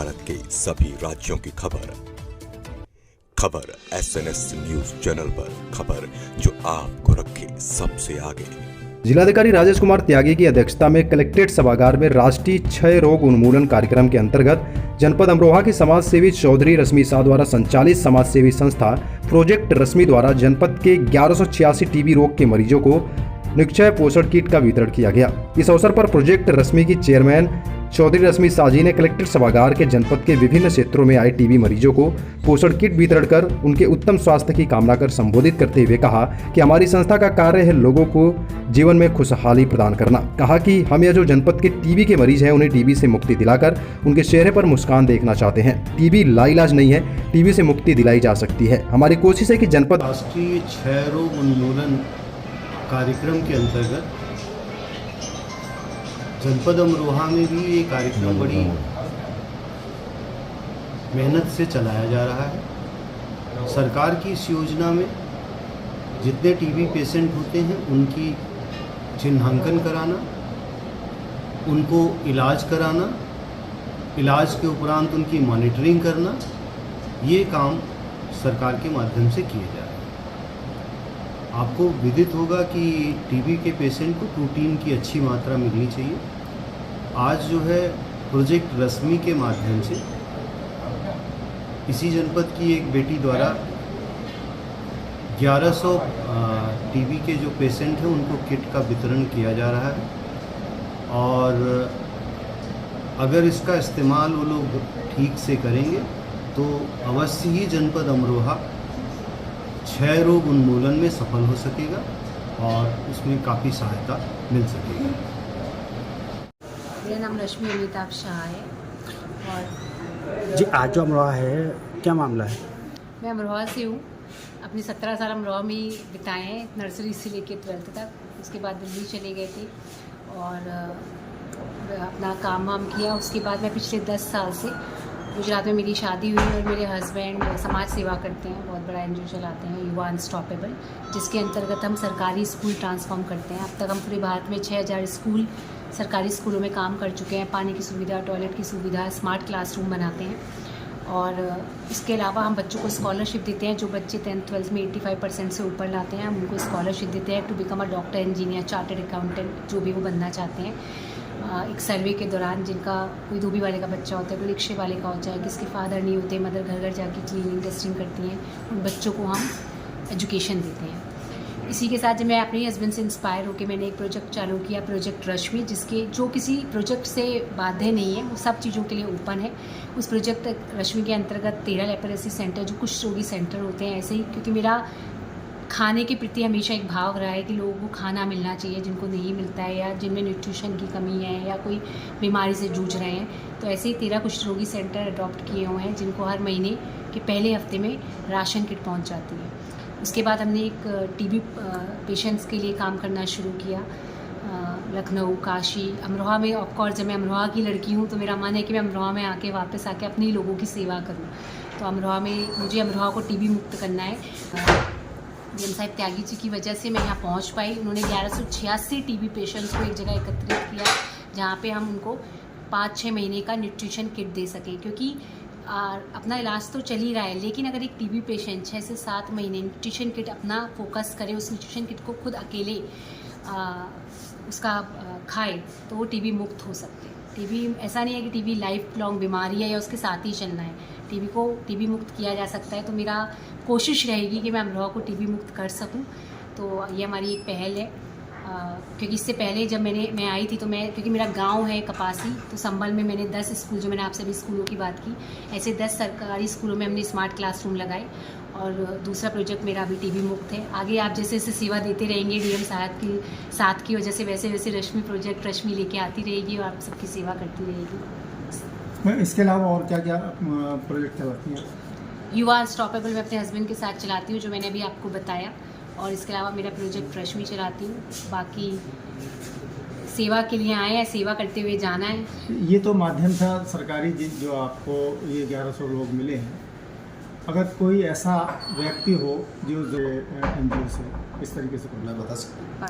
भारत के सभी राज्यों की खबर SNS न्यूज चैनल पर, खबर जो आपको रखे सबसे आगे। जिलाधिकारी राजेश कुमार त्यागी की अध्यक्षता में कलेक्ट्रेट सभागार में राष्ट्रीय क्षय रोग उन्मूलन कार्यक्रम के अंतर्गत जनपद अमरोहा की समाज सेवी चौधरी रश्मि शाह द्वारा संचालित समाज सेवी संस्था प्रोजेक्ट रश्मि द्वारा जनपद के 1186 टीबी रोग के मरीजों को निक्षय पोषण किट का वितरण किया गया। इस अवसर पर प्रोजेक्ट रश्मि की चेयरमैन चौधरी रश्मि शाह जी ने कलेक्ट्रेट सभागार के जनपद के विभिन्न क्षेत्रों में आए टीबी मरीजों को पोषण किट वितरण कर उनके उत्तम स्वास्थ्य की कामना कर संबोधित करते हुए कहा कि हमारी संस्था का कार्य है लोगों को जीवन में खुशहाली प्रदान करना। कहा कि हम यह जो जनपद के टीबी के मरीज हैं उन्हें टीबी से मुक्ति दिलाकर उनके चेहरे पर मुस्कान देखना चाहते हैं। टीबी लाइलाज नहीं है, टीबी से मुक्ति दिलाई जा सकती है। हमारी कोशिश है कि जनपद राष्ट्रीय क्षय रोग उन्मूलन कार्यक्रम के अंतर्गत जनपद अमरोहा में भी ये कार्यक्रम बड़ी मेहनत से चलाया जा रहा है। सरकार की इस योजना में जितने टीबी पेशेंट होते हैं उनकी चिन्हांकन कराना, उनको इलाज कराना, इलाज के उपरांत उनकी मॉनिटरिंग करना, ये काम सरकार के माध्यम से किए जा रहे हैं। आपको विदित होगा कि टीबी के पेशेंट को प्रोटीन की अच्छी मात्रा मिलनी चाहिए। आज जो है प्रोजेक्ट रश्मि के माध्यम से इसी जनपद की एक बेटी द्वारा 1100 टीबी के जो पेशेंट हैं उनको किट का वितरण किया जा रहा है और अगर इसका इस्तेमाल वो लोग ठीक से करेंगे तो अवश्य ही जनपद अमरोहा क्षय रोग उन्मूलन में सफल हो सकेगा और उसमें काफ़ी सहायता मिल सकेगी। मेरा नाम रश्मि अमिताभ शाह है और जी आज जो अमरोहा है क्या मामला है? मैं अमरोहा से हूँ। अपने 17 साल अमरोहा में ही बिताए हैं, नर्सरी से लेकर 12th तक। उसके बाद दिल्ली चले गए थे और अपना काम वाम किया। उसके बाद मैं पिछले 10 साल से गुजरात में मेरी शादी हुई और मेरे हस्बैंड समाज सेवा करते हैं, बहुत बड़ा एनजीओ चलाते हैं युवा अनस्टॉपेबल, जिसके अंतर्गत हम सरकारी स्कूल ट्रांसफॉर्म करते हैं। अब तक हम पूरे भारत में 6000 स्कूल सरकारी स्कूलों में काम कर चुके हैं। पानी की सुविधा, टॉयलेट की सुविधा, स्मार्ट क्लासरूम बनाते हैं और इसके अलावा हम बच्चों को स्कॉलरशिप देते हैं। जो बच्चे 10th 12th में 85% से ऊपर लाते हैं हम उनको स्कॉलरशिप देते हैं to become a doctor, engineer, chartered accountant, जो भी वो बनना चाहते हैं। एक सर्वे के दौरान जिनका कोई धोबी वाले का बच्चा होता है, कोई रिक्शे वाले का होता है, किसके फादर नहीं होते, मदर घर घर जाके क्लीनिंग टेस्टिंग करती हैं, उन बच्चों को हम एजुकेशन देते हैं। इसी के साथ जब मैं अपने हस्बैंड से इंस्पायर होकर मैंने एक प्रोजेक्ट चालू किया, प्रोजेक्ट रश्मि, जिसके जो किसी प्रोजेक्ट से बाध्य नहीं है, वो सब चीज़ों के लिए ओपन है। उस प्रोजेक्ट रश्मि के अंतर्गत 13 लेप्रोसी सेंटर जो कुष्ठ रोगी सेंटर होते हैं, ऐसे ही क्योंकि मेरा खाने के प्रति हमेशा एक भाव रहा है कि लोगों को खाना मिलना चाहिए जिनको नहीं मिलता है या जिनमें न्यूट्रिशन की कमी है या कोई बीमारी से जूझ रहे हैं। तो ऐसे ही 13 कुष्ठ रोगी सेंटर अडॉप्ट किए हुए हैं जिनको हर महीने के पहले हफ्ते में राशन किट पहुंच जाती है। उसके बाद हमने एक टीबी पेशेंट्स के लिए काम करना शुरू किया लखनऊ, काशी, अमरोहा में। ऑफकोर्स जब मैं अमरोहा की लड़की हूँ तो मेरा मन है कि मैं अमरोहा में आके वापस आके अपने लोगों की सेवा करूँ। तो अमरोहा में मुझे अमरोहा को टीबी मुक्त करना है। डीएम साहब त्यागी जी की वजह से मैं यहाँ पहुँच पाई। उन्होंने 1186 टीबी पेशेंट्स को एक जगह एकत्रित किया जहाँ पे हम उनको 5-6 महीने का न्यूट्रिशन किट दे सकें, क्योंकि अपना इलाज तो चल ही रहा है, लेकिन अगर एक टीबी पेशेंट 6 से 7 महीने न्यूट्रिशन किट अपना फोकस करे, उस न्यूट्रिशन किट को खुद अकेले उसका खाए तो वो टीबी मुक्त हो सकते हैं। टीबी ऐसा नहीं है कि टीबी लाइफ लॉन्ग बीमारी है या उसके साथ ही चलना है। टीबी को टीबी मुक्त किया जा सकता है। तो मेरा कोशिश रहेगी कि मैं अमरोहा को टीबी मुक्त कर सकूं। तो ये हमारी एक पहल है क्योंकि इससे पहले जब मैं आई थी तो क्योंकि मेरा गांव है कपासी, तो संभल में मैंने 10 स्कूल, जो मैंने आपसे भी स्कूलों की बात की, ऐसे 10 सरकारी स्कूलों में हमने स्मार्ट क्लासरूम लगाए। और दूसरा प्रोजेक्ट मेरा अभी टीबी मुक्त है। आगे आप जैसे जैसे सेवा देते रहेंगे डीएम साहब की साथ की वजह से, वैसे वैसे रश्मि प्रोजेक्ट रश्मि लेके आती रहेगी और आप सबकी सेवा करती रहेगी। इसके अलावा और क्या क्या प्रोजेक्ट चलाती हैं? युवा अनस्टॉपेबल मैं अपने हस्बैंड के साथ चलाती हूँ, जो मैंने अभी आपको बताया, और इसके अलावा मेरा प्रोजेक्ट रश्मि चलाती हूँ। बाकी सेवा के लिए आए हैं, सेवा करते हुए जाना है। ये तो माध्यम था सरकारी जो आपको ये 1100 लोग मिले हैं। अगर कोई ऐसा व्यक्ति हो जो एनजीओ से इस तरीके से, मैं बता सकता हूँ।